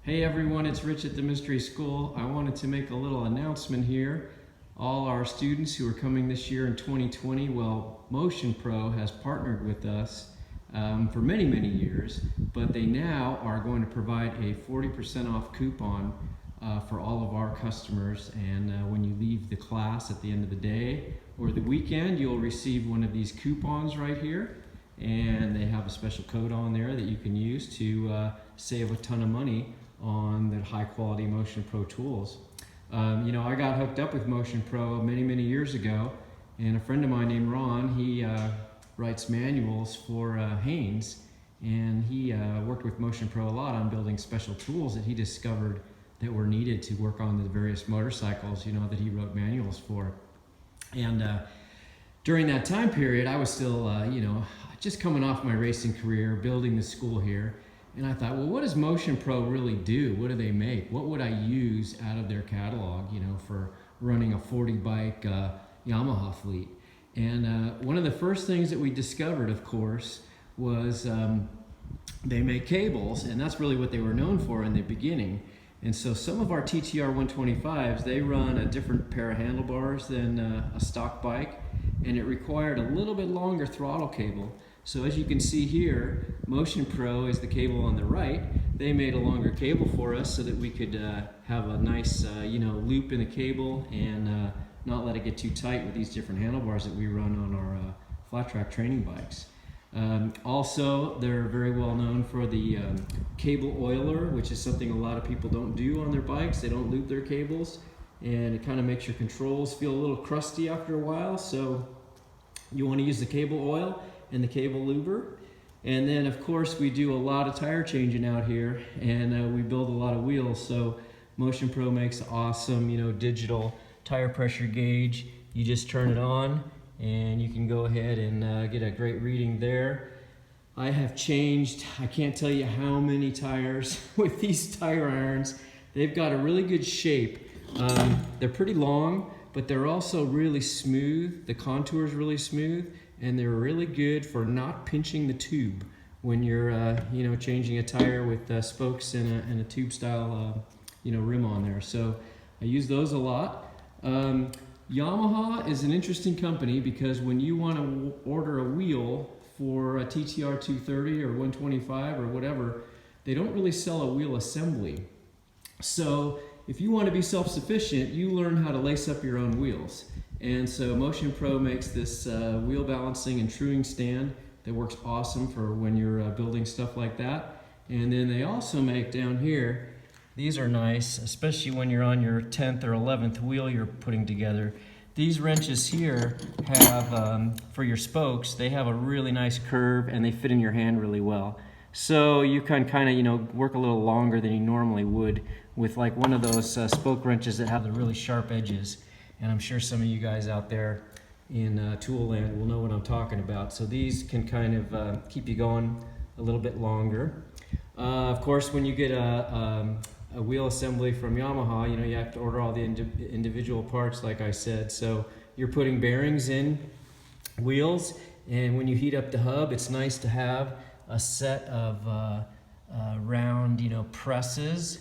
Hey everyone, it's Rich at the Mystery School. I wanted to make a little announcement here. All our students who are coming this year in 2020, well, Motion Pro has partnered with us for many years, but they now are going to provide a 40% off coupon for all of our customers. And when you leave the class at the end of the day or the weekend, you'll receive one of these coupons right here. And they have a special code on there that you can use to save a ton of money on the high quality Motion Pro tools. I got hooked up with Motion Pro many years ago, and a friend of mine named Ron, he writes manuals for Haynes, and he worked with Motion Pro a lot on building special tools that he discovered that were needed to work on the various motorcycles, that he wrote manuals for. And during that time period, I was still, just coming off my racing career, building the school here. And I thought, well, what does Motion Pro really do? What do they make? What would I use out of their catalog, for running a 40 bike Yamaha fleet? And one of the first things that we discovered, of course, was they make cables, and that's really what they were known for in the beginning. And so some of our TTR 125s, they run a different pair of handlebars than a stock bike, and it required a little bit longer throttle cable. So as you can see here, Motion Pro is the cable on the right. They made a longer cable for us so that we could have a nice loop in the cable and not let it get too tight with these different handlebars that we run on our flat track training bikes. Also, they're very well known for the cable oiler, which is something a lot of people don't do on their bikes. They don't loop their cables, and it kind of makes your controls feel a little crusty after a while. So you want to use the cable oil and the cable luber. And then of course we do a lot of tire changing out here, and we build a lot of wheels. So Motion Pro makes an awesome digital tire pressure gauge. You just turn it on and you can go ahead and get a great reading there. I have changed, I can't tell you how many tires with these tire irons. They've got a really good shape. They're pretty long, but they're also really smooth. The contour is really smooth, and they're really good for not pinching the tube when you're changing a tire with spokes and a tube style rim on there. So I use those a lot. Yamaha is an interesting company because when you want to order a wheel for a TTR 230 or 125 or whatever, they don't really sell a wheel assembly. So if you want to be self-sufficient, you learn how to lace up your own wheels. And so Motion Pro makes this wheel balancing and truing stand that works awesome for when you're building stuff like that. And then they also make down here, these are nice, especially when you're on your 10th or 11th wheel you're putting together. These wrenches here have, for your spokes, they have a really nice curve and they fit in your hand really well. So you can kind of, work a little longer than you normally would with like one of those spoke wrenches that have the really sharp edges. And I'm sure some of you guys out there in tool land will know what I'm talking about. So these can kind of keep you going a little bit longer. Of course, when you get a wheel assembly from Yamaha, you have to order all the individual parts, like I said. So you're putting bearings in wheels, and when you heat up the hub, it's nice to have a set of round, presses